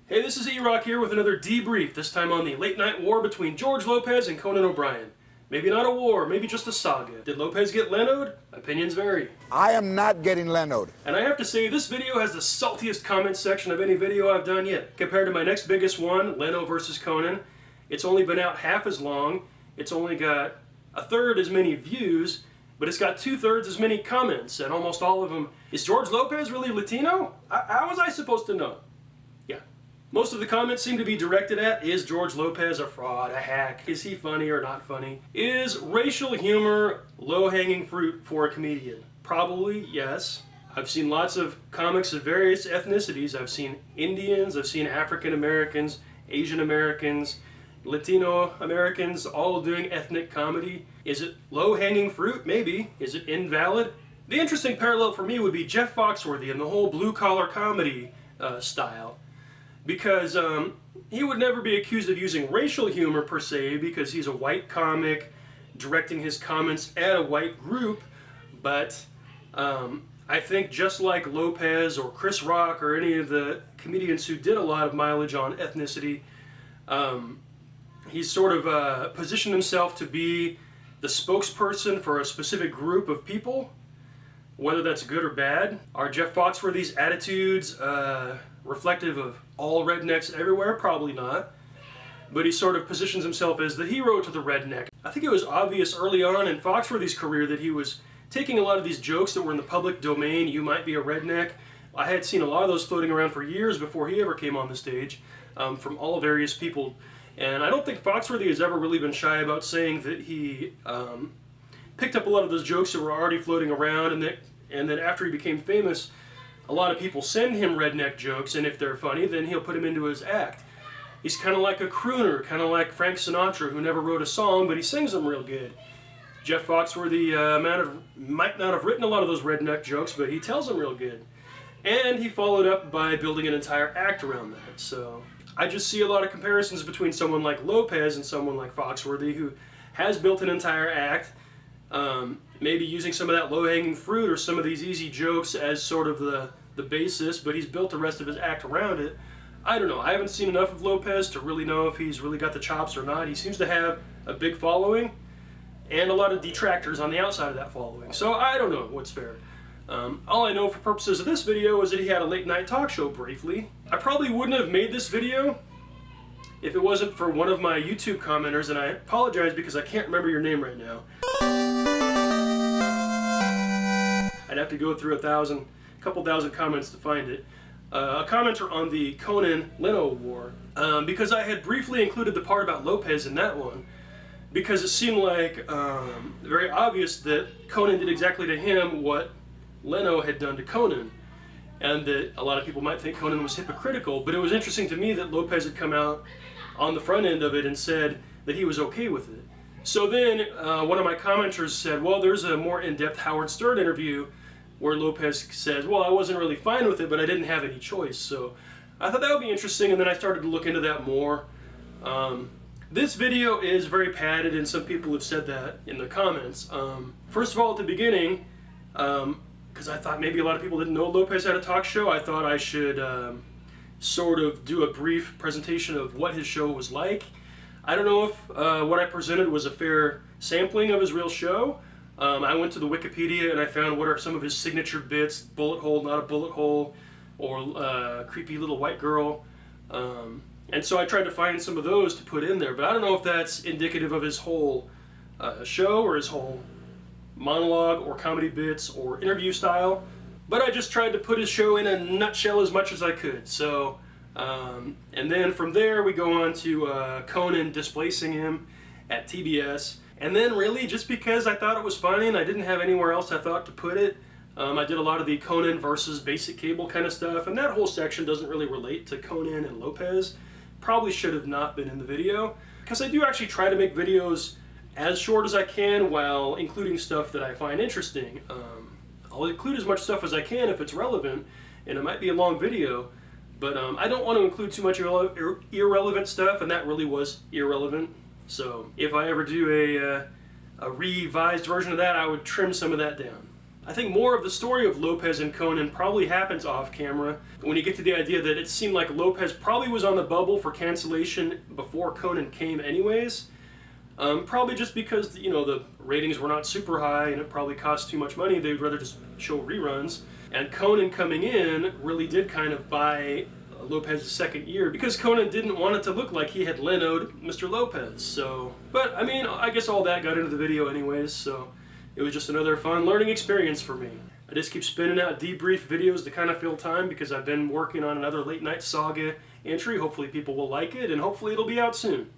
Hey, this is E-Rock here with another debrief, this time on the late-night war between George Lopez and Conan O'Brien. Maybe not a war, maybe just a saga. Did Lopez get Leno'd? Opinions vary. I am not getting Leno'd. And I have to say, this video has the saltiest comment section of any video I've done yet. Compared to my next biggest one, Leno versus Conan, it's only been out half as long, it's only got a third as many views, but it's got 2/3 as many comments, and almost all of them, is George Lopez really Latino? How was I supposed to know? Yeah. Most of the comments seem to be directed at, is George Lopez a fraud, a hack? Is he funny or not funny? Is racial humor low-hanging fruit for a comedian? Probably, yes. I've seen lots of comics of various ethnicities. I've seen Indians, I've seen African Americans, Asian Americans, Latino Americans, all doing ethnic comedy. Is it low-hanging fruit? Maybe. Is it invalid? The interesting parallel for me would be Jeff Foxworthy and the whole blue-collar comedy style. Because he would never be accused of using racial humor per se, because he's a white comic directing his comments at a white group, but I think just like Lopez or Chris Rock or any of the comedians who did a lot of mileage on ethnicity, he's sort of positioned himself to be the spokesperson for a specific group of people, whether that's good or bad. Are Jeff Foxworthy's attitudes reflective of all rednecks everywhere? Probably not. But he sort of positions himself as the hero to the redneck. I think it was obvious early on in Foxworthy's career that he was taking a lot of these jokes that were in the public domain. You might be a redneck. I had seen a lot of those floating around for years before he ever came on the stage, from all various people. And I don't think Foxworthy has ever really been shy about saying that he picked up a lot of those jokes that were already floating around, and that after he became famous, a lot of people send him redneck jokes, and if they're funny, then he'll put them into his act. He's kind of like a crooner, kind of like Frank Sinatra, who never wrote a song, but he sings them real good. Jeff Foxworthy might not have written a lot of those redneck jokes, but he tells them real good. And he followed up by building an entire act around that. So I just see a lot of comparisons between someone like Lopez and someone like Foxworthy, who has built an entire act, maybe using some of that low-hanging fruit or some of these easy jokes as sort of the basis, but he's built the rest of his act around it. I don't know. I haven't seen enough of Lopez to really know if he's really got the chops or not. He seems to have a big following and a lot of detractors on the outside of that following. So I don't know what's fair. All I know for purposes of this video is that he had a late-night talk show briefly. I probably wouldn't have made this video if it wasn't for one of my YouTube commenters, and I apologize because I can't remember your name right now. I'd have to go through a couple thousand comments to find it. A commenter on the Conan-Leno war, because I had briefly included the part about Lopez in that one, because it seemed like very obvious that Conan did exactly to him what Leno had done to Conan, and that a lot of people might think Conan was hypocritical, but it was interesting to me that Lopez had come out on the front end of it and said that he was okay with it. So then one of my commenters said, well, there's a more in-depth Howard Stern interview where Lopez says, well, I wasn't really fine with it, but I didn't have any choice. So I thought that would be interesting, and then I started to look into that more. This video is very padded, and some people have said that in the comments. First of all, at the beginning, because I thought maybe a lot of people didn't know Lopez had a talk show, I thought I should sort of do a brief presentation of what his show was like. I don't know if what I presented was a fair sampling of his real show. I went to the Wikipedia and I found what are some of his signature bits, bullet hole, not a bullet hole, or creepy little white girl. And so I tried to find some of those to put in there, but I don't know if that's indicative of his whole show or his whole monologue or comedy bits or interview style. But I just tried to put his show in a nutshell as much as I could. So, and then from there we go on to Conan displacing him at TBS. And then really, just because I thought it was funny and I didn't have anywhere else I thought to put it, I did a lot of the Conan versus basic cable kind of stuff, and that whole section doesn't really relate to Conan and Lopez. Probably should have not been in the video, because I do actually try to make videos as short as I can while including stuff that I find interesting. I'll include as much stuff as I can if it's relevant, and it might be a long video, but I don't want to include too much irrelevant stuff, and that really was irrelevant. So if I ever do a revised version of that, I would trim some of that down. I think more of the story of Lopez and Conan probably happens off camera when you get to the idea that it seemed like Lopez probably was on the bubble for cancellation before Conan came anyways. Probably just because, you know, the ratings were not super high and it probably cost too much money. They would rather just show reruns. And Conan coming in really did kind of buy Lopez's second year because Conan didn't want it to look like he had Leno'd Mr. Lopez. So, but I mean, I guess all that got into the video anyways, so it was just another fun learning experience for me. I just keep spinning out debrief videos to kind of fill time because I've been working on another late night saga entry. Hopefully people will like it and hopefully it'll be out soon.